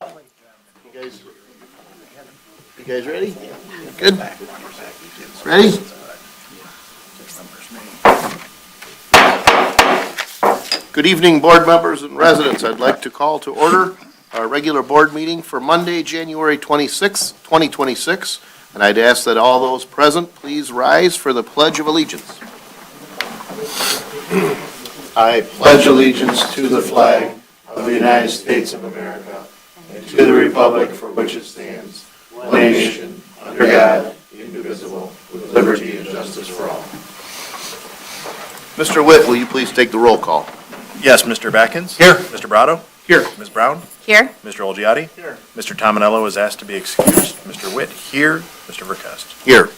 You guys ready? Good. Ready? Good evening, board members and residents. I'd like to call to order our regular board meeting for Monday, January 26, 2026. And I'd ask that all those present please rise for the Pledge of Allegiance. I pledge allegiance to the flag of the United States of America and to the republic for which it stands, one nation, under God, indivisible, with liberty and justice for all. Mr. Witt, will you please take the roll call? Yes, Mr. Batkins? Here. Mr. Brado? Here. Ms. Brown? Here. Mr. Olgiati? Here. Mr. Tominello is asked to be excused. Mr. Witt here. Mr. Verkust? Here.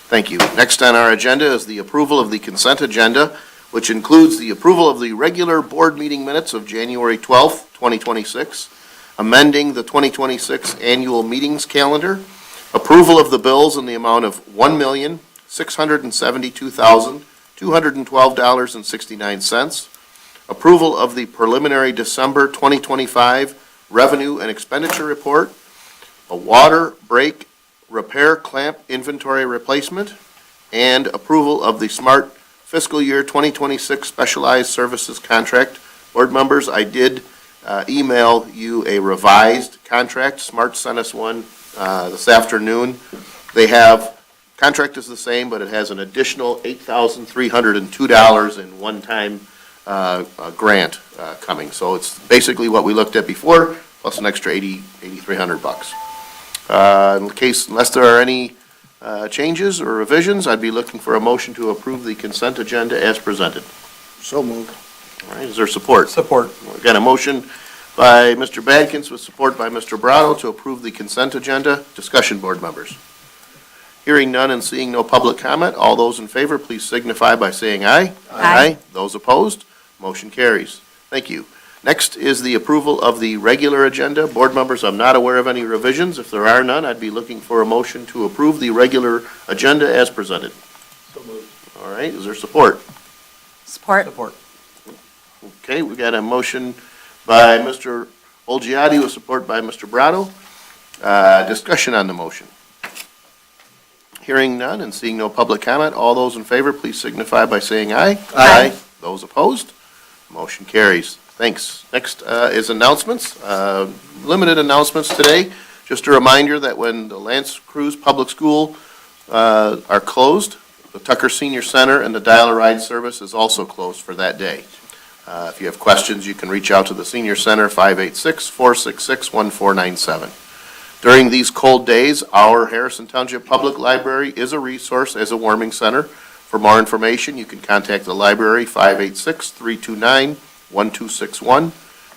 Thank you. Next on our agenda is the approval of the consent agenda, which includes the approval of the regular board meeting minutes of January 12th, 2026, amending the 2026 annual meetings calendar, approval of the bills in the amount of $1,672,212.69, approval of the preliminary December 2025 revenue and expenditure report, a water break repair clamp inventory replacement, and approval of the Smart Fiscal Year 2026 Specialized Services Contract. Board members, I did email you a revised contract. Smart sent us one this afternoon. They have, contract is the same, but it has an additional $8,302 in one-time grant coming. So it's basically what we looked at before, plus an extra $8,300. In case, unless there are any changes or revisions, I'd be looking for a motion to approve the consent agenda as presented. So moved. All right, is there support? Support. Again, a motion by Mr. Badkins with support by Mr. Brado to approve the consent agenda. Discussion, board members. Hearing none and seeing no public comment, all those in favor, please signify by saying aye. Aye. Those opposed, motion carries. Thank you. Next is the approval of the regular agenda. Board members, I'm not aware of any revisions. If there are none, I'd be looking for a motion to approve the regular agenda as presented. So moved. All right, is there support? Support. Support. Okay, we got a motion by Mr. Olgiati with support by Mr. Brado. Discussion on the motion. Hearing none and seeing no public comment, all those in favor, please signify by saying aye. Aye. Those opposed, motion carries. Thanks. Next is announcements. Limited announcements today. Just a reminder that when the Lance Cruz Public School are closed, the Tucker Senior Center and the Dial-A-Ride service is also closed for that day. If you have questions, you can reach out to the Senior Center, 586-466-1497. During these cold days, our Harrison Township Public Library is a resource as a warming center. For more information, you can contact the library, 586-329-1261.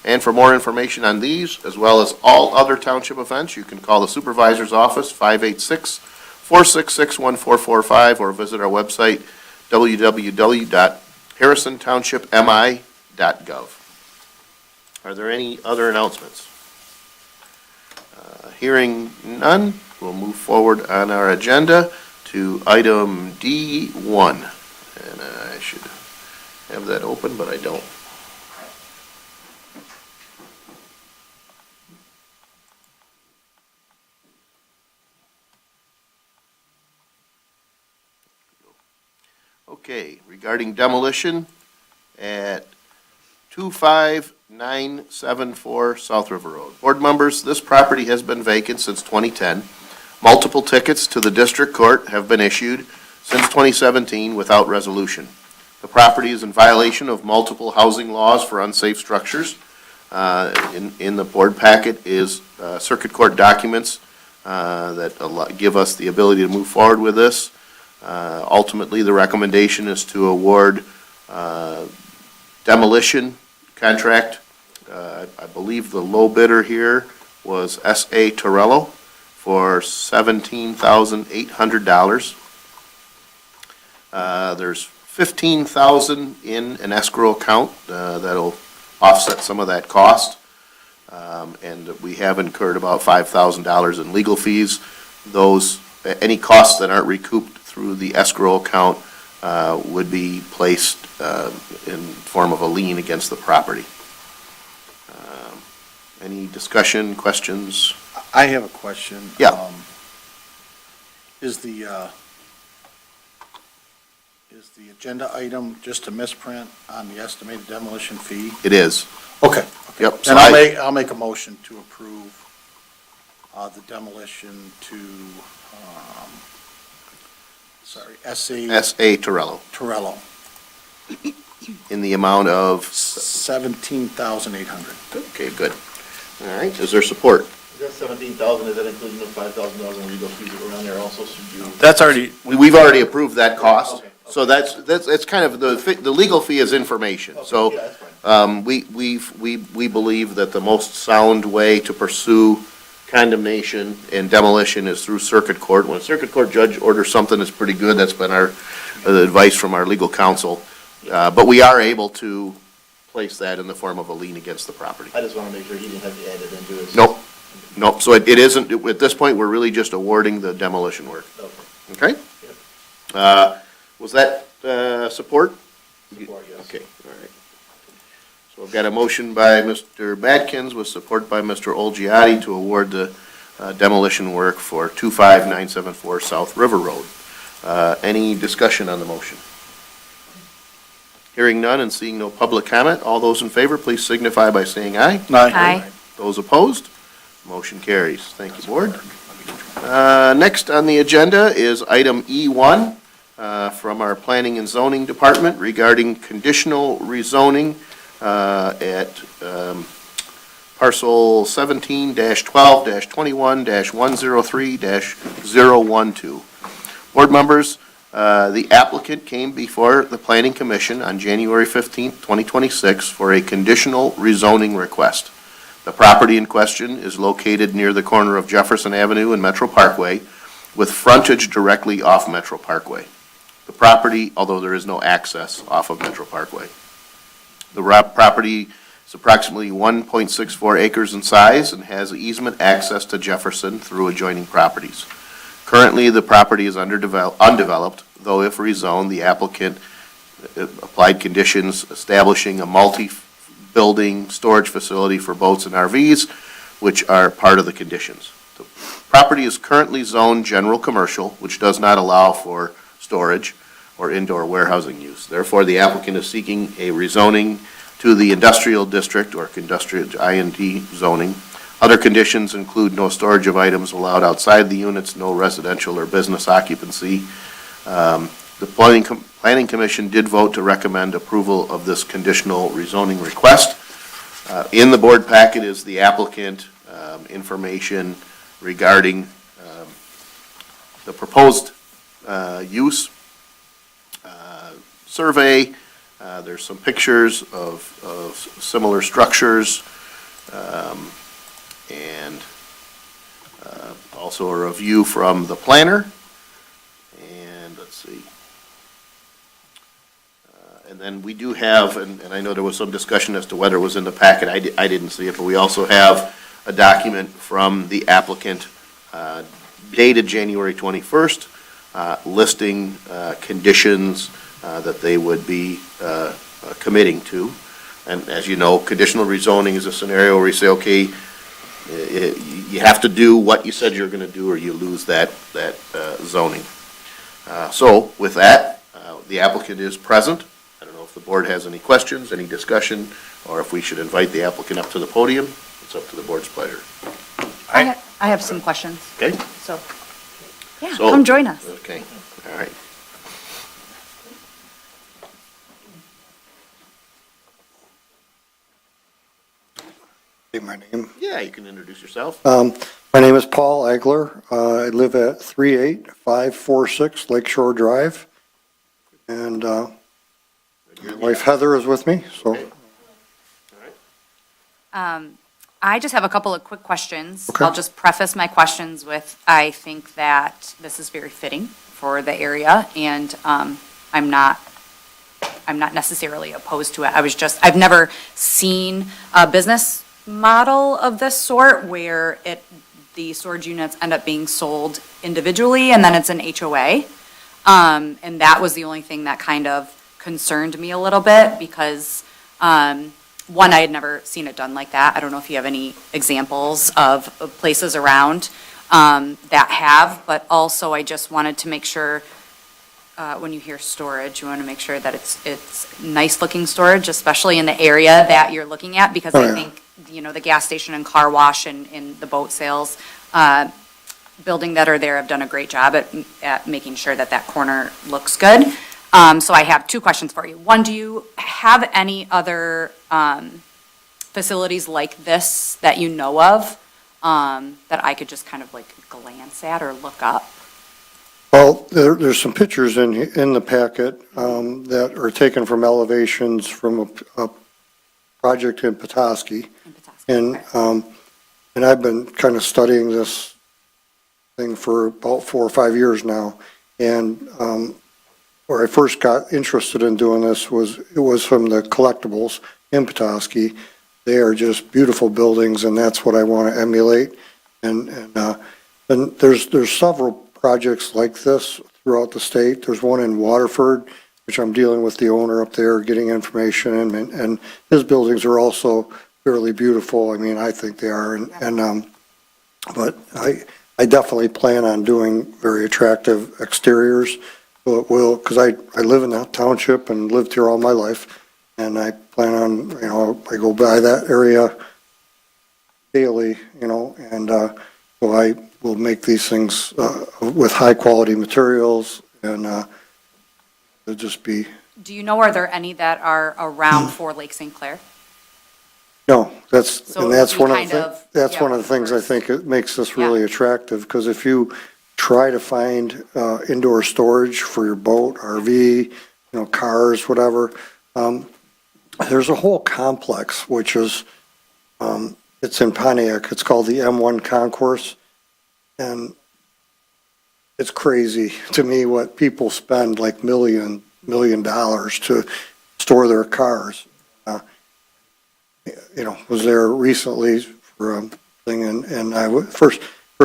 And for more information on these, as well as all other township events, you can call the supervisor's office, 586-466-1445, or visit our website, www.harrisontownshipmi.gov. Are there any other announcements? Hearing none, we'll move forward on our agenda to item D1. And I should have that open, but I don't. Okay, regarding demolition at 25974 South River Road. Board members, this property has been vacant since 2010. Multiple tickets to the district court have been issued since 2017 without resolution. The property is in violation of multiple housing laws for unsafe structures. In the board packet is circuit court documents that give us the ability to move forward with this. Ultimately, the recommendation is to award demolition contract. I believe the low bidder here was S.A. Torello for $17,800. There's $15,000 in an escrow account that'll offset some of that cost. And we have incurred about $5,000 in legal fees. Those, any costs that aren't recouped through the escrow account would be placed in form of a lien against the property. Any discussion, questions? I have a question. Yeah. Is the agenda item just a misprint on the estimated demolition fee? It is. Okay. Yep. Then I'll make a motion to approve the demolition to, S.A. Torello, Torello, in the amount of, 17,800. okay, good. All right, is there support? Is that 17,000, is that including the $5,000 in legal fees that were on there also? Should you? That's already, We've already approved that cost, Okay. so that's kind of, the legal fee is information. So, Yeah, that's fine. we believe that the most sound way to pursue condemnation and demolition is through circuit court. When a circuit court judge orders something that's pretty good, that's been our, the advice from our legal counsel. But we are able to place that in the form of a lien against the property. I just want to make sure he didn't have to add it into his. Nope, nope, so it isn't, at this point, we're really just awarding the demolition work, Okay. okay? Was that, support? Support, yes. Okay, all right. So I've got a motion by Mr. Badkins with support by Mr. Olgiati to award the demolition work for 25974 South River Road. Any discussion on the motion? Hearing none and seeing no public comment, all those in favor, please signify by saying aye. Aye. Those opposed? Motion carries. Thank you, Board. Next on the agenda is item E1 from our Planning and Zoning Department regarding conditional rezoning at parcel 17-12-21-103-012. Board members, the applicant came before the Planning Commission on January 15th, 2026 for a conditional rezoning request. The property in question is located near the corner of Jefferson Avenue and Metro Parkway with frontage directly off Metro Parkway. The property, although there is no access off of Metro Parkway. The property is approximately 1.64 acres in size and has easement access to Jefferson through adjoining properties. Currently, the property is undeveloped, though if rezoned, the applicant applied conditions establishing a multi-building storage facility for boats and RVs, which are part of the conditions. The property is currently zoned general commercial, which does not allow for storage or indoor warehousing use. Therefore, the applicant is seeking a rezoning to the industrial district or industrial IND zoning. Other conditions include no storage of items allowed outside the units, no residential or business occupancy. The Planning Commission did vote to recommend approval of this conditional rezoning request. In the board packet is the applicant information regarding the proposed use survey. There's some pictures of similar structures, and also a review from the planner. And let's see. And then we do have, and I know there was some discussion as to whether it was in the packet. I didn't see it, but we also have a document from the applicant dated January 21st, listing conditions that they would be committing to. And as you know, conditional rezoning is a scenario where you say, okay, you have to do what you said you're going to do or you lose that zoning. So with that, the applicant is present. I don't know if the board has any questions, any discussion, or if we should invite the applicant up to the podium. It's up to the board's pleasure. I have some questions, Okay? so, yeah, So- come join us. Okay, all right. Say my name. Yeah, you can introduce yourself. My name is Paul Egler. I live at 38546 Lakeshore Drive. And my wife Heather is with me, so. Okay. I just have a couple of quick questions. Okay. I'll just preface my questions with, I think that this is very fitting for the area, and I'm not necessarily opposed to it. I've never seen a business model of this sort where the storage units end up being sold individually and then it's an HOA. And that was the only thing that kind of concerned me a little bit because one, I had never seen it done like that. I don't know if you have any examples of places around that have, but also I just wanted to make sure, when you hear storage, you want to make sure that it's nice-looking storage, especially in the area that you're looking at, because Oh, I yeah. think, the gas station and car wash and the boat sales building that are there have done a great job at making sure that that corner looks good. So I have two questions for you. One, do you have any other facilities like this that you know of that I could just kind of like glance at or look up? Well, there's some pictures in the packet that are taken from elevations from a project in Petoskey. In Petoskey? And, Okay. and I've been kind of studying this thing for about 4 or 5 years now. And where I first got interested in doing this was from the collectibles in Petoskey. They are just beautiful buildings, and that's what I want to emulate. And there's several projects like this throughout the state. There's one in Waterford, which I'm dealing with the owner up there, getting information, and his buildings are also fairly beautiful. I mean, I think they are, but I definitely plan on doing very attractive exteriors. Because I live in that township and lived here all my life, and I plan on, I go by that area daily, and so I will make these things with high-quality materials, and it'll just be, Do you know, are there any that are around for Lake St. Clair? no, So and that's it'll be one of kind the, of- that's yeah, one of the things I first. think it makes this really attractive, because if you try to find indoor storage for your boat, RV, cars, whatever, there's a whole complex, which is, it's in Pontiac, it's called the M1 Concourse, and it's crazy to me what people spend, like $1 million to store their cars. Was there recently for a thing, and first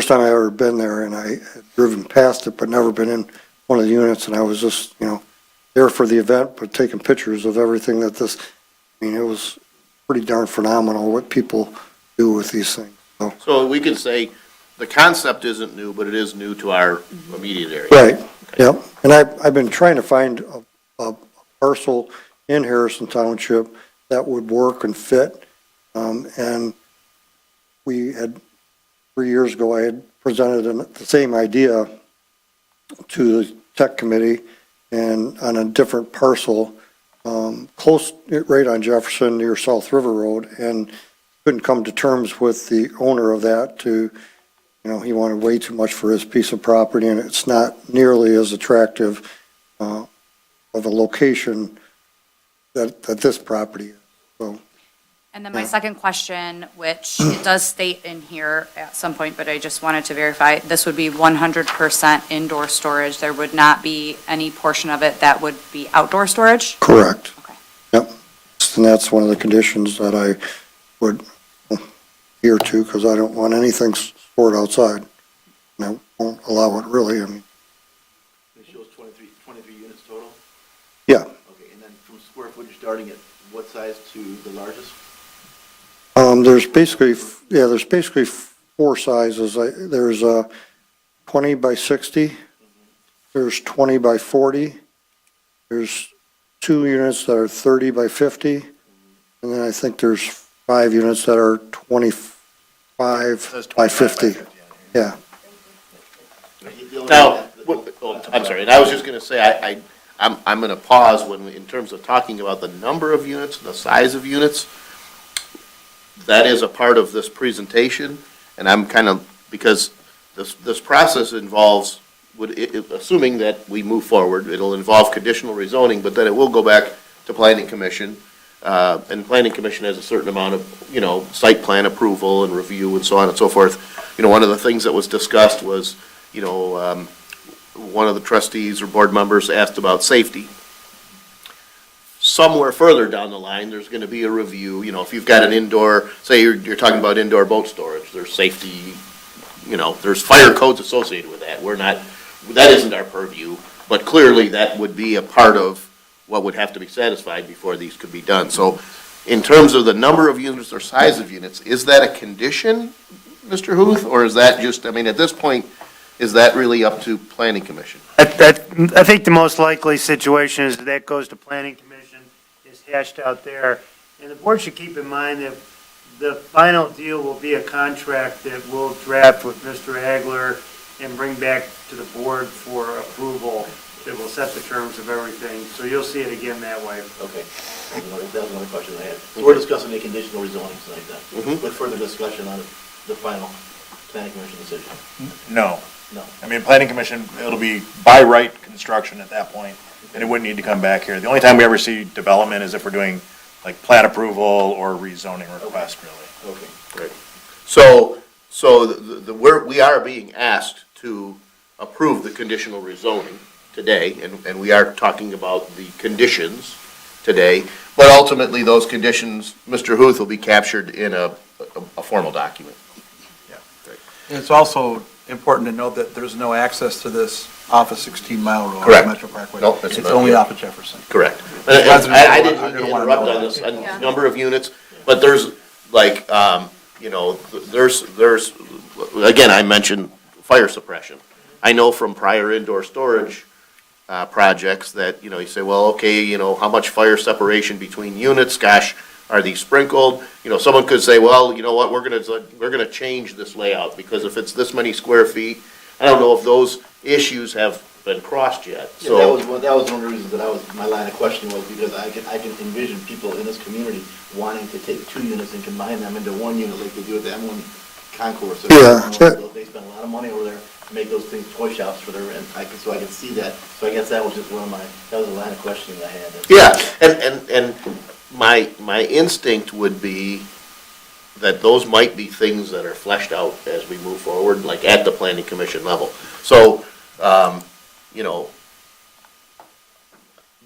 time I ever been there, and I had driven past it, but never been in one of the units, and I was just, there for the event, but taking pictures of everything it was pretty darn phenomenal what people do with these things, so. So we could say the concept isn't new, but it is new to our immediate area. Right, yep, and I've been trying to find a parcel in Harrison Township that would work and fit, and we had 3 years ago, I had presented the same idea to the tech committee and on a different parcel, close, right on Jefferson near South River Road, and couldn't come to terms with the owner of that he wanted way too much for his piece of property, and it's not nearly as attractive of a location that this property is, so. And then my second question, which it does state in here at some point, but I just wanted to verify, this would be 100% indoor storage. There would not be any portion of it that would be outdoor storage? Correct. Okay. Yep, and that's one of the conditions that I would adhere to, because I don't want anything stored outside. And I won't allow it really, It shows 23 units total? Yeah. Okay, and then from square footage starting at what size to the largest? There's basically 4 sizes. There's 20 by 60, there's 20 by 40, there's 2 units that are 30 by 50, and then I think there's 5 units that are 25 Says by 25 50. Yeah. Now, I'm sorry, and I was just going to say, I'm going to pause in terms of talking about the number of units, the size of units. That is a part of this presentation, and I'm because this process involves, assuming that we move forward, it'll involve conditional rezoning, but then it will go back to planning commission, and planning commission has a certain amount of, site plan approval and review and so on and so forth. One of the things that was discussed was, one of the trustees or board members asked about safety. Somewhere further down the line, there's going to be a review, if you've got an indoor, say you're talking about indoor boat storage, there's safety, there's fire codes associated with that. That isn't our purview, but clearly that would be a part of what would have to be satisfied before these could be done. So in terms of the number of units or size of units, is that a condition, Mr. Huth, or is that just, I mean, at this point, is that really up to planning commission? I think the most likely situation is that goes to planning commission, is hashed out there. And the board should keep in mind that the final deal will be a contract that we'll draft with Mr. Hagler and bring back to the board for approval, that will set the terms of everything. So you'll see it again that way. Okay. That was another question I had. So we're discussing a conditional rezoning tonight then, with further discussion on the final planning commission decision. No. No. I mean, planning commission, it'll be by right construction at that point, and it wouldn't need to come back here. The only time we ever see development is if we're doing like plat approval or rezoning request, really. Okay. Right. So we are being asked to approve the conditional rezoning today, and we are talking about the conditions today, but ultimately, those conditions, Mr. Huth, will be captured in a formal document. And it's also important to note that there's no access to this off of 16 Mile Road. Correct. Metro Parkway. No, that's It's not- only yeah. off of Jefferson. Correct. Residents I are didn't mean to gonna wanna interrupt know on that. this, on number of units, but there's like, there's, again, I mentioned fire suppression. I know from prior indoor storage projects that, you say, well, okay, how much fire separation between units? Gosh, are these sprinkled? Someone could say, well, you know what, we're gonna change this layout, because if it's this many square feet, I don't know if those issues have been crossed yet, Yeah, so. that was one of the reasons that my line of questioning was because I can envision people in this community wanting to take 2 units and combine them into 1 unit like they do at the M1 concourse. Yeah. They spend a lot of money over there to make those things toy shops for their, and so I can see that. So I guess that was just that was a line of questioning I had. Yeah, and my instinct would be that those might be things that are fleshed out as we move forward, like at the planning commission level. So,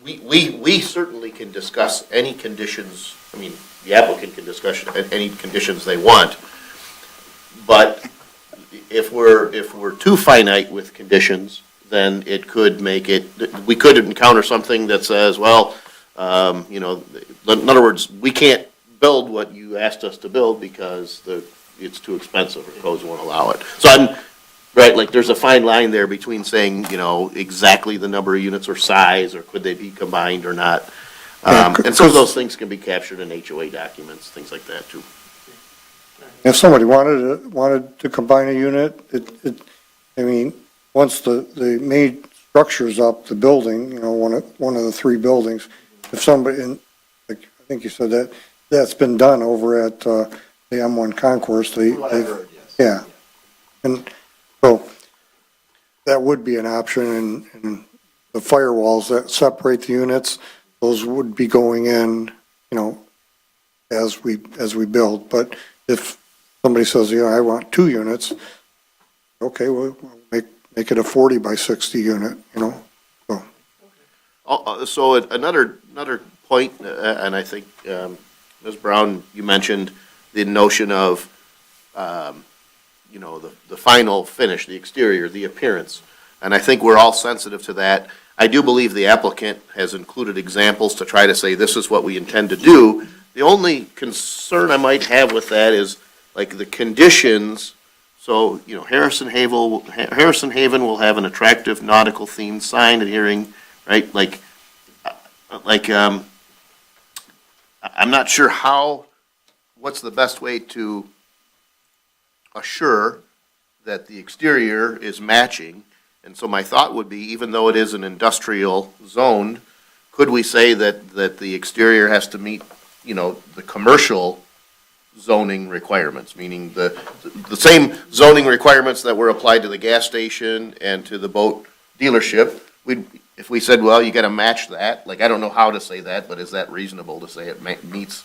we certainly can discuss any conditions, I mean, the applicant can discuss any conditions they want, but if we're too finite with conditions, then it could make it, we could encounter something that says, well, in other words, we can't build what you asked us to build because it's too expensive, or codes won't allow it. So right, like, there's a fine line there between saying, exactly the number of units or size, or could they be combined or not. And some of those things can be captured in HOA documents, things like that, too. If somebody wanted to combine a unit, once the main structure's up, the building, one of the 3 buildings, if somebody, like, I think you said that's been done over at the M1 concourse, What I heard, yes. yeah. And so that would be an option, and the firewalls that separate the units, those would be going in, as we build. But if somebody says, I want 2 units, okay, we'll make it a 40 by 60 unit, so. So another point, and I think, Ms. Brown, you mentioned the notion of, the final finish, the exterior, the appearance. And I think we're all sensitive to that. I do believe the applicant has included examples to try to say this is what we intend to do. The only concern I might have with that is, like, the conditions. So, Harrison Haven will have an attractive nautical themed sign adhering, right? I'm not sure what's the best way to assure that the exterior is matching. And so my thought would be, even though it is an industrial zone, could we say that the exterior has to meet, the commercial zoning requirements, meaning the same zoning requirements that were applied to the gas station and to the boat dealership? If we said, well, you gotta match that, like, I don't know how to say that, but is that reasonable to say it meets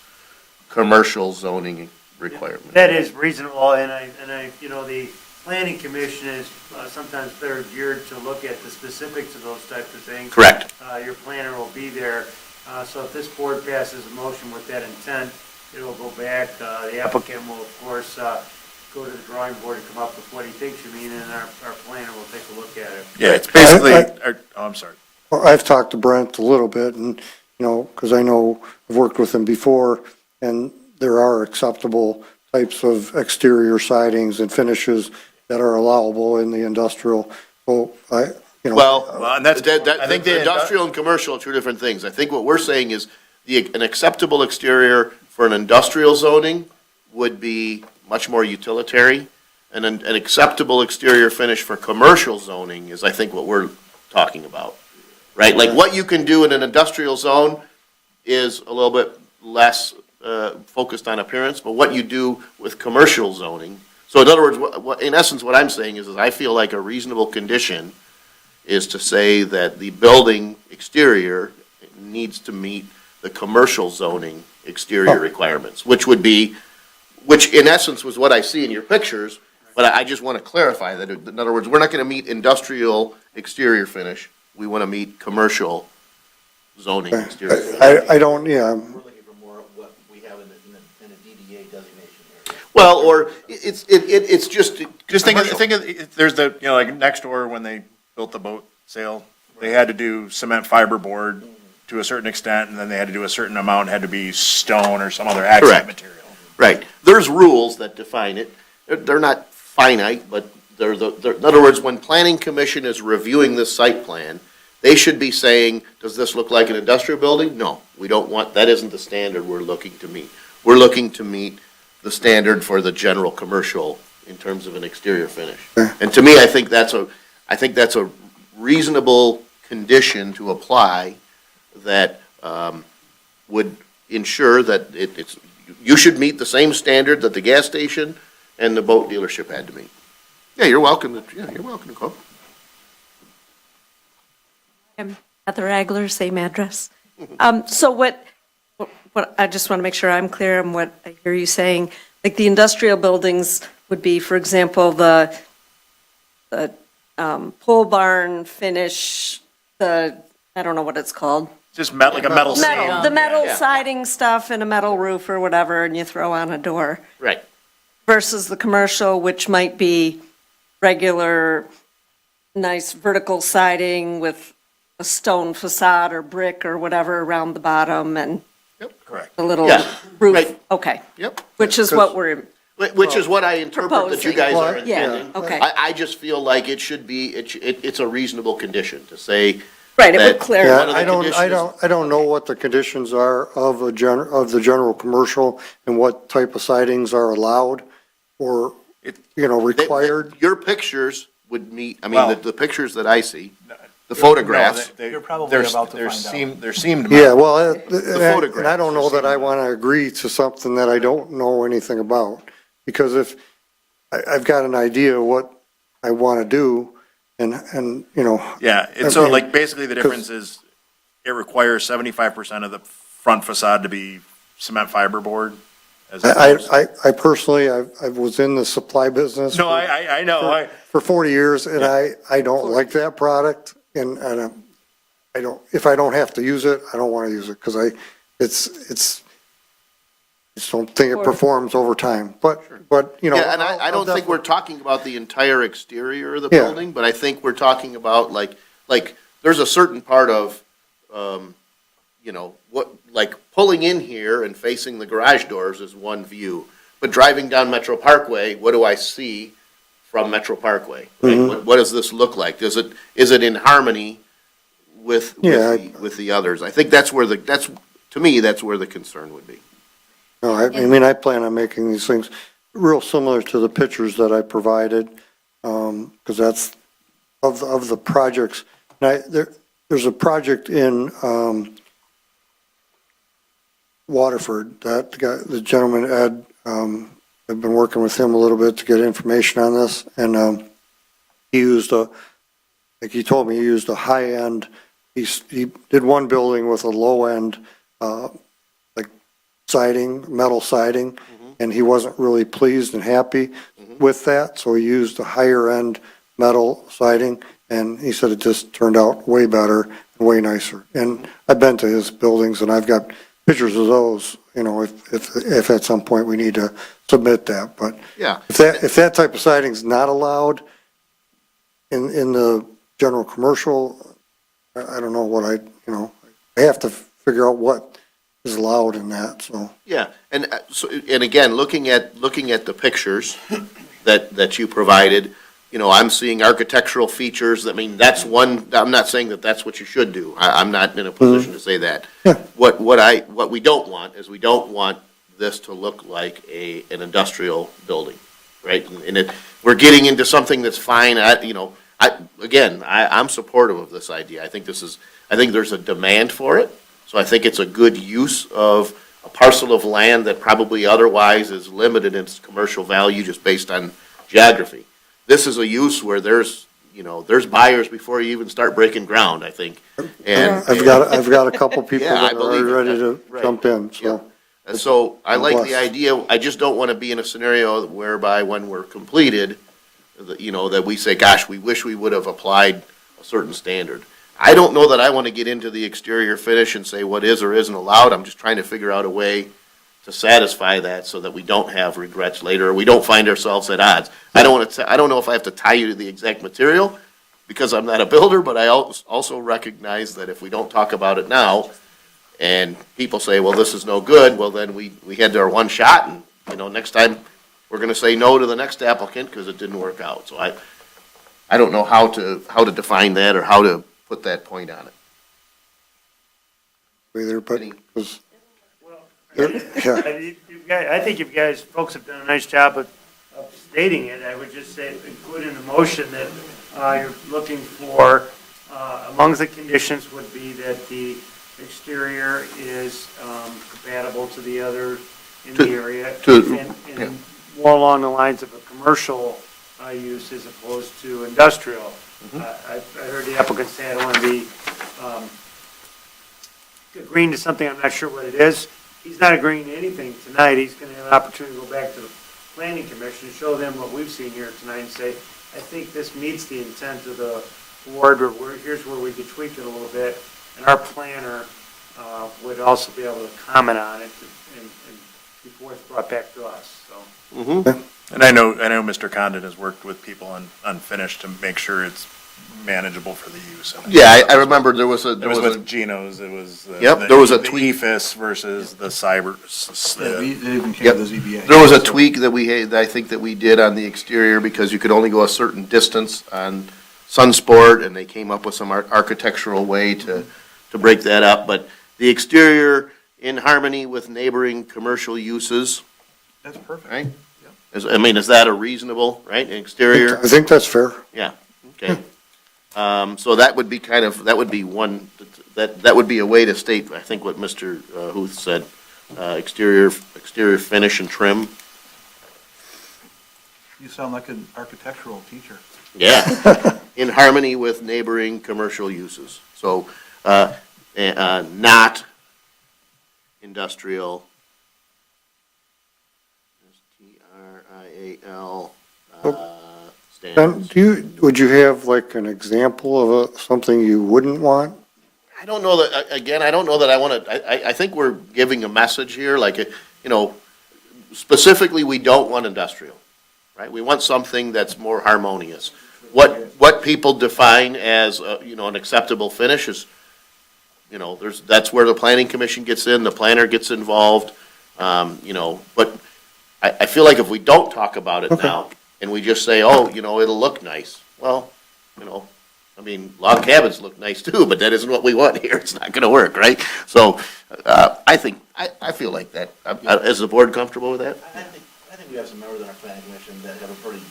commercial zoning requirements? That is reasonable, and the planning commission is sometimes better geared to look at the specifics of those types of things. Correct. Your planner will be there. So if this board passes a motion with that intent, it will go back. The applicant will, of course, go to the drawing board and come up with what he thinks you mean, and our planner will take a look at it. Yeah, it's basically, I'm sorry. Well, I've talked to Brent a little bit, and, because I know I've worked with him before, and there are acceptable types of exterior sidings and finishes that are allowable in the industrial. So Well, and that's, I think the industrial and commercial are two different things. I think what we're saying is an acceptable exterior for an industrial zoning would be much more utilitarian, and an acceptable exterior finish for commercial zoning is, I think, what we're talking about, right? Like, what you can do in an industrial zone is a little bit less focused on appearance, but what you do with commercial zoning. So in other words, in essence, what I'm saying is I feel like a reasonable condition is to say that the building exterior needs to meet the commercial zoning exterior requirements, which in essence was what I see in your pictures, but I just want to clarify that, in other words, we're not going to meet industrial exterior finish, we want to meet commercial zoning exterior finish. I don't, We're looking for more of what we have in a DDA designation area. Well, or it's just. just commercial. think of, there's the, like next door when they built the boat sale, they had to do cement fiberboard to a certain extent, and then they had to do a certain amount, had to be stone or some other accent Correct. material. Right. There's rules that define it. They're not finite, but in other words, when planning commission is reviewing this site plan, they should be saying, does this look like an industrial building? No, we don't want, that isn't the standard we're looking to meet. We're looking to meet the standard for the general commercial in terms of an exterior finish. And to me, I think that's a reasonable condition to apply that would ensure that you should meet the same standard that the gas station and the boat dealership had to meet. Yeah, you're welcome to come. Heather Agler, same address. So what, I just want to make sure I'm clear on what I hear you saying. Like the industrial buildings would be, for example, the pole barn finish, I don't know what it's called. Just like a metal Metal, the metal Yeah. siding stuff and a metal roof or whatever, and you throw on a door. Right. Versus the commercial, which might be regular, nice vertical siding with a stone facade or brick or whatever around the bottom and Correct. a little Yeah, roof. right. Okay, Yep. which is what we're, Which is what I interpret that you guys are Proposing. Yeah, intending. okay. I just feel like it should be, it's a reasonable condition to say. right, it that- would clear. Yeah, One of the I don't know what the conditions are of the general commercial and what type of sidings are allowed or, required. Your pictures would meet, I mean, Well- the pictures that I see, the photographs. You're probably about to find out. There seemed. Yeah, well, and photographs I don't know that I want to agree to something that I don't know anything about. Because if, I've got an idea of what I want to do and. Yeah, and so Okay. like basically the difference is it requires 75% of the front facade to be cement fiberboard. As opposed- I personally, I was in the supply business. No, I know, For 40 years, and I don't like that product, and I don't, if I don't have to use it, I don't want to use it, because I just don't think it performs over time, but. Yeah, and I don't think we're talking about the entire exterior of the Yeah. building, but I think we're talking about like, there's a certain part of, like pulling in here and facing the garage doors is one view. But driving down Metro Parkway, what do I see from Metro Parkway? Right? Mm-hmm. What does this look like? Is it in harmony with the others? I think to me, that's where the concern would be. No, I mean, I plan on making these things real similar to the pictures that I provided, because that's of the projects. There's a project in Waterford that the gentleman, Ed, I've been working with him a little bit to get information on this, and he used like he told me, he used a high-end, he did one building with a low-end, like siding, metal siding, and he wasn't really pleased and happy with that, so he used a higher-end metal siding, and he said it just turned out way better, and way nicer. And I've been to his buildings, and I've got pictures of those, if at some point we need to submit that, but Yeah. if that type of siding's not allowed in the general commercial, I don't know what I have to figure out what is allowed in that, so. Yeah, and and again, looking at the pictures that you provided, you know, I'm seeing architectural features. I mean, that's one, I'm not saying that that's what you should do. I'm not in a position to say that. Yeah. What we don't want is we don't want this to look like an industrial building, right? And we're getting into something that's fine. I'm supportive of this idea. I think there's a demand for it. So I think it's a good use of a parcel of land that probably otherwise is limited in its commercial value just based on geography. This is a use where there's buyers before you even start breaking ground, I think. And I've got a couple people Yeah, I that are believe it. ready to Right. jump in, so. And so I like the Plus. idea, I just don't want to be in a scenario whereby when we're completed, that we say, gosh, we wish we would have applied a certain standard. I don't know that I want to get into the exterior finish and say what is or isn't allowed. I'm just trying to figure out a way to satisfy that so that we don't have regrets later, or we don't find ourselves at odds. I don't know if I have to tie you to the exact material because I'm not a builder, but I also recognize that if we don't talk about it now and people say, well, this is no good, well, then we had our one shot and, next time we're going to say no to the next applicant because it didn't work out. So I don't know how to define that or how to put that point on it. Either, but, Any- 'cause- I think you guys, folks have done a nice job of stating it. I would just say, include in the motion that you're looking for, among the conditions would be that the exterior is compatible to the other in the area. And more along the lines of a commercial use as opposed to industrial. I heard the applicant say I don't want to be agreeing to something, I'm not sure what it is. He's not agreeing to anything tonight. He's going to have an opportunity to go back to the planning commission and show them what we've seen here tonight and say, I think this meets the intent of the board, or here's where we could tweak it a little bit. And our planner would also be able to comment on it and before it's brought back to us, so. And I know Mr. Condon has worked with people on finish to make sure it's manageable for the use. Yeah, I remember there was It was with Geno's, it was. Yep, there was a the tweak. EFS versus the cyber. They even came Yep. to the ZBA. There was a tweak that we had, I think that we did on the exterior because you could only go a certain distance on Sunsport, and they came up with some architectural way to break that up. But the exterior in harmony with neighboring commercial uses, That's perfect. right? Is that a reasonable, right, exterior? I think that's fair. Yeah, okay. So that would be that would be one, that would be a way to state, I think, what Mr. Huth said, exterior finish and trim. You sound like an architectural teacher. Yeah, in harmony with neighboring commercial uses. So, not industrial, STRIAL, Ben, standards. would you have like an example of something you wouldn't want? I don't know that, again, I don't know that I want to, I think we're giving a message here, like, specifically, we don't want industrial, right? We want something that's more harmonious. What people define as, an acceptable finish is, that's where the planning commission gets in, the planner gets involved, but I feel like if we don't talk about it now, and we just say, oh, it'll look nice, well, log cabins look nice too, but that isn't what we want here. It's not gonna work, right? So, I feel like that. Is the board comfortable with that? I think we have some members on our planning commission that have a pretty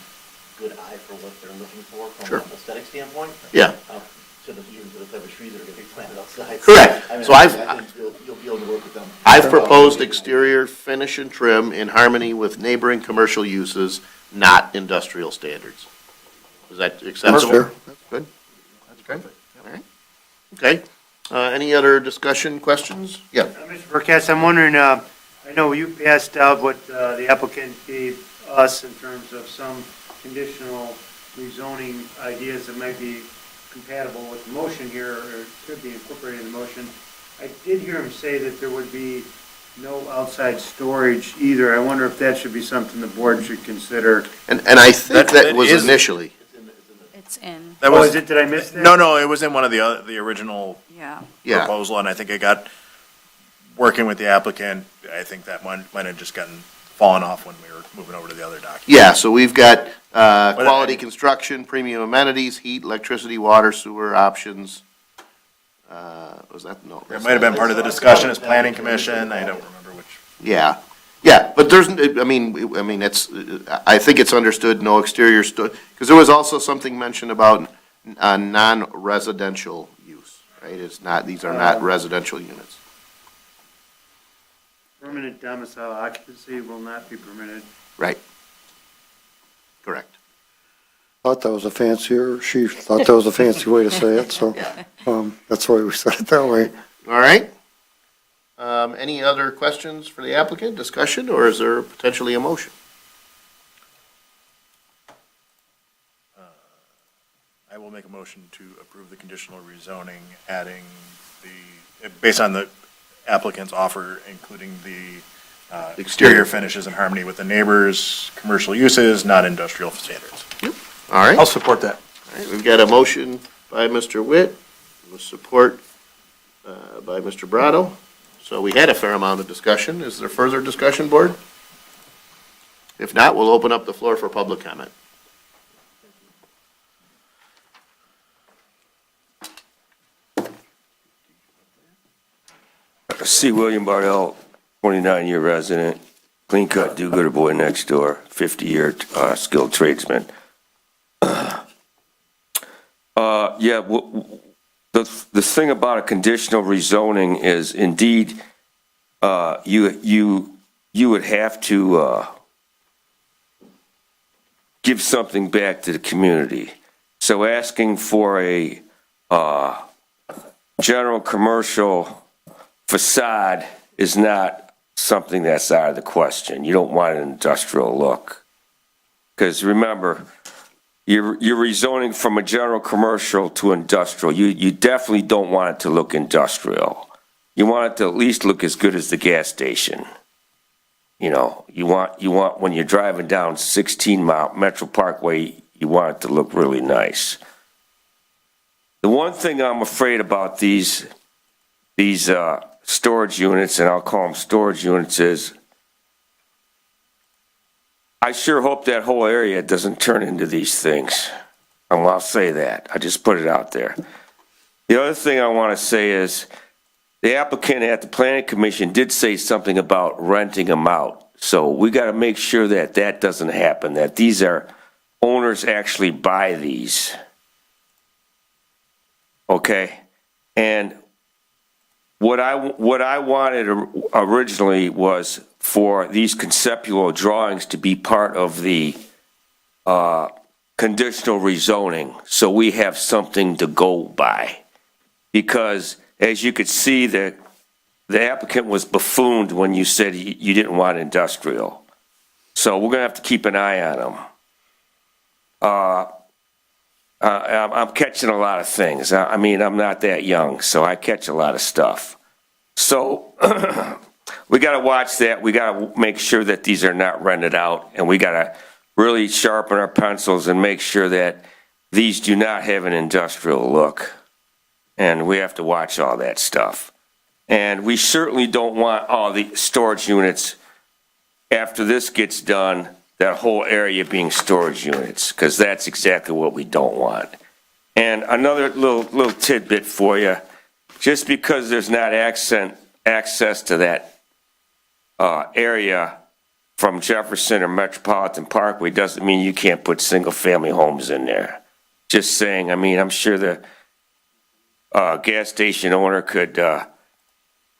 good eye for what they're looking for from Sure. an aesthetic standpoint. Yeah. Even to the type of trees that are gonna be planted outside. Correct. I mean, So I think you'll be able to work with them. I've proposed exterior finish and trim in harmony with neighboring commercial uses, not industrial standards. Is that acceptable? fair. Good? That's good. All right. Okay. Any other discussion, questions? Yeah. Mr. Burkett, I'm wondering, I know you passed out what the applicant gave us in terms of some conditional rezoning ideas that might be compatible with the motion here, or could be incorporated in the motion. I did hear him say that there would be no outside storage either. I wonder if that should be something the board should consider. And I think that That was is- initially. It's in, That Oh, was, is it, did I miss that? no, it was in one of the original yeah. Yeah. proposal, and I think it got working with the applicant, I think that might have just fallen off when we were moving over to the other document. Yeah, so we've got quality construction, premium amenities, heat, electricity, water, sewer options. Was that, no? It might have been part of the discussion as planning commission, I don't remember which. Yeah, yeah, but there's, I mean, it's, I think it's understood, no exterior because there was also something mentioned about non-residential use, right? It's not, these are not residential units. Permanent domicile occupancy will not be permitted. Right. Correct. Thought that was a fancier, she thought that was a fancy way to say it, so, that's why we said it that way. All right. Any other questions for the applicant, discussion, or is there potentially a motion? I will make a motion to approve the conditional rezoning, adding based on the applicant's offer, including the exterior finishes in harmony with the neighbors, commercial uses, not industrial standards. All right. I'll support that. All right, we've got a motion by Mr. Witt, with support by Mr. Brado. So we had a fair amount of discussion. Is there further discussion, board? If not, we'll open up the floor for public comment. C. William Bardell, 29-year resident, clean cut, do-gooder boy next door, 50-year skilled tradesman. The thing about a conditional rezoning is indeed, you would have to give something back to the community. So asking for a general commercial facade is not something that's out of the question. You don't want an industrial look. Because remember, you're rezoning from a general commercial to industrial. You definitely don't want it to look industrial. You want it to at least look as good as the gas station. You know, you want when you're driving down 16 Mile Metro Parkway, you want it to look really nice. The one thing I'm afraid about these storage units, and I'll call them storage units, is I sure hope that whole area doesn't turn into these things. I'll say that. I just put it out there. The other thing I want to say is the applicant at the planning commission did say something about renting them out. So we got to make sure that that doesn't happen, that these are owners actually buy these. Okay? And what I wanted originally was for these conceptual drawings to be part of the conditional rezoning, so we have something to go by. Because as you could see, the applicant was buffooned when you said you didn't want industrial. So we're gonna have to keep an eye on them. I'm catching a lot of things. I mean, I'm not that young, so I catch a lot of stuff. So we got to watch that. We got to make sure that these are not rented out, and we got to really sharpen our pencils and make sure that these do not have an industrial look. And we have to watch all that stuff. And we certainly don't want all the storage units, after this gets done, that whole area being storage units, because that's exactly what we don't want. And another little tidbit for you, just because there's not access to that area from Jefferson or Metropolitan Parkway doesn't mean you can't put single-family homes in there. Just saying, I mean, I'm sure the gas station owner could,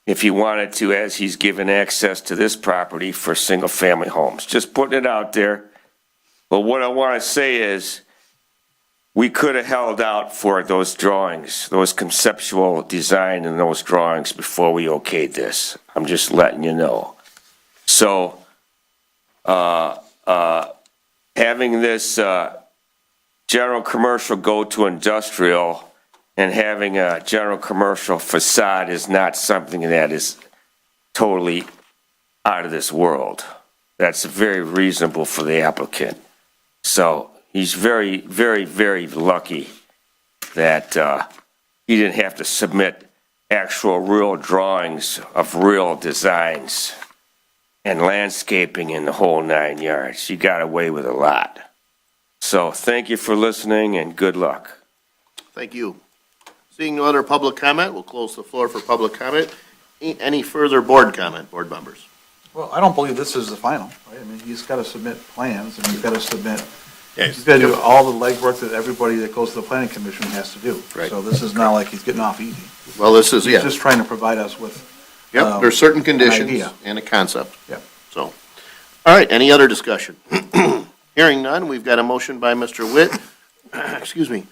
if he wanted to, as he's given access to this property for single-family homes. Just putting it out there. But what I want to say is, we could have held out for those drawings, those conceptual design and those drawings before we okayed this. I'm just letting you know. So, having this general commercial go to industrial and having a general commercial facade is not something that is totally out of this world. That's very reasonable for the applicant. So he's very, very, very lucky that he didn't have to submit actual real drawings of real designs and landscaping in the whole 9 yards. You got away with a lot. So thank you for listening and good luck. Thank you. Seeing no other public comment, we'll close the floor for public comment. Any further board comment, board members? Well, I don't believe this is the final, right? I mean, he's got to submit plans, and he's got to submit, Yeah, he's got to do all the legwork that everybody that goes to the planning commission has to do. Right. So this is not like he's getting off easy. Well, this is, He's yeah, just trying to provide us with, yep, there's certain conditions idea. and a concept. Yep. So, all right, any other discussion? Hearing none, we've got a motion by Mr. Witt, excuse me,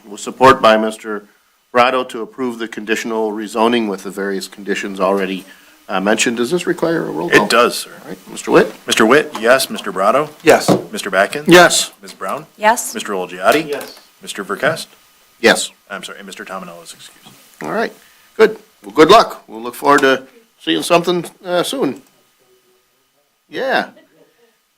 with support by Mr. Brado to approve the conditional rezoning with the various conditions already mentioned. Does this require a roll call? It does, sir. All right, Mr. Witt? Mr. Witt, yes. Mr. Brado? yes. Mr. Backens? Yes. Ms. Brown? Yes? Mr. Olgiati? Yes. Mr. Verkest? Yes. I'm sorry, Mr. Tominello is excused. All right, good. Well, good luck. We'll look forward to seeing something soon. Yeah.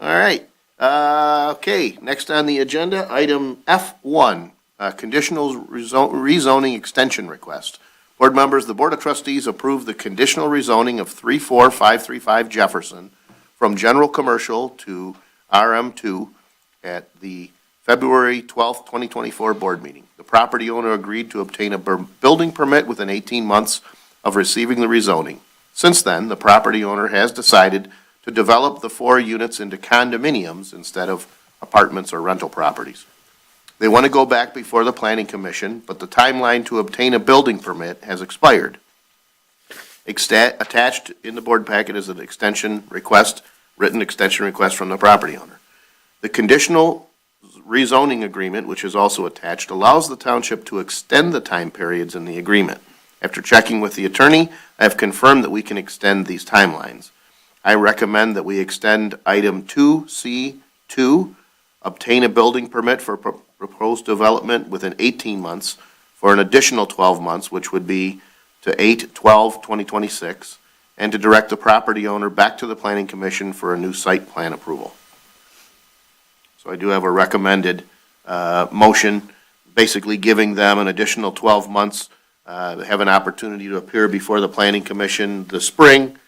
All right. Okay, next on the agenda, item F1, conditional rezoning extension request. Board members, the Board of Trustees approved the conditional rezoning of 34535 Jefferson from general commercial to RM2 at the February 12th, 2024 board meeting. The property owner agreed to obtain a building permit within 18 months of receiving the rezoning. Since then, the property owner has decided to develop the 4 units into condominiums instead of apartments or rental properties. They want to go back before the Planning Commission, but the timeline to obtain a building permit has expired. Attached in the board packet is an extension request, written extension request from the property owner. The conditional rezoning agreement, which is also attached, allows the township to extend the time periods in the agreement. After checking with the attorney, I have confirmed that we can extend these timelines. I recommend that we extend item 2C2, obtain a building permit for proposed development within 18 months for an additional 12 months, which would be to 8/12/2026, and to direct the property owner back to the Planning Commission for a new site plan approval. So I do have a recommended motion, basically giving them an additional 12 months. They have an opportunity to appear before the Planning Commission this spring.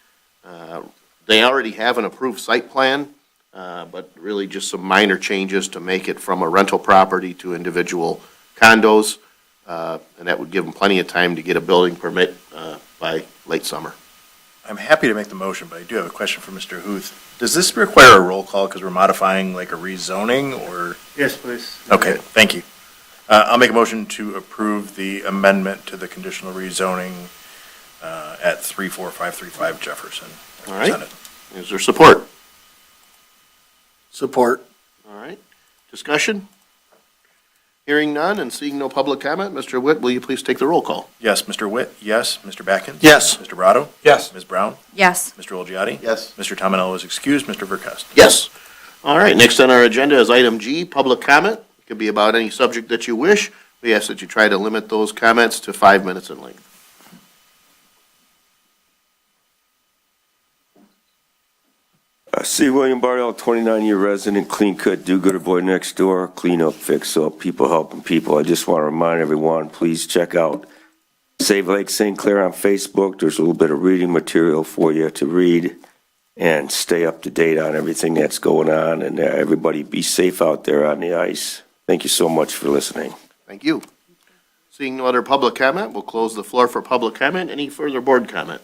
They already have an approved site plan, but really just some minor changes to make it from a rental property to individual condos, and that would give them plenty of time to get a building permit by late summer. I'm happy to make the motion, but I do have a question for Mr. Huth. Does this require a roll call because we're modifying like a rezoning or? Yes, please. Okay, thank you. I'll make a motion to approve the amendment to the conditional rezoning at 34535 Jefferson. All right. Presented. Is there support? Support. All right. Discussion? Hearing none and seeing no public comment, Mr. Witt, will you please take the roll call? Yes, Mr. Witt, yes. Mr. Backens? Yes. Mr. Brado? Yes. Ms. Brown? Yes. Mr. Olgiati? Yes. Mr. Tominello is excused. Mr. Verkest? Yes. All right, next on our agenda is item G, public comment. It could be about any subject that you wish. We ask that you try to limit those comments to 5 minutes in length. C. William Bardell, 29-year resident, clean cut, do-gooder boy next door, clean up, fix up, people helping people. I just want to remind everyone, please check out Save Lake St. Clair on Facebook. There's a little bit of reading material for you to read and stay up to date on everything that's going on. And everybody be safe out there on the ice. Thank you so much for listening. Thank you. Seeing no other public comment, we'll close the floor for public comment. Any further board comment?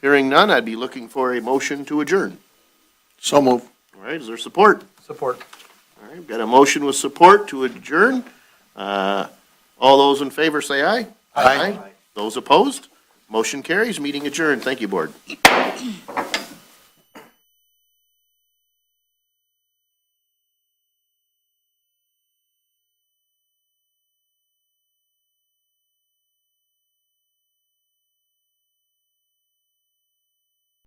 Hearing none, I'd be looking for a motion to adjourn. So move. All right, is there support? Support. All right, got a motion with support to adjourn. All those in favor say aye. Aye. Those opposed? Motion carries, meeting adjourned. Thank you, board.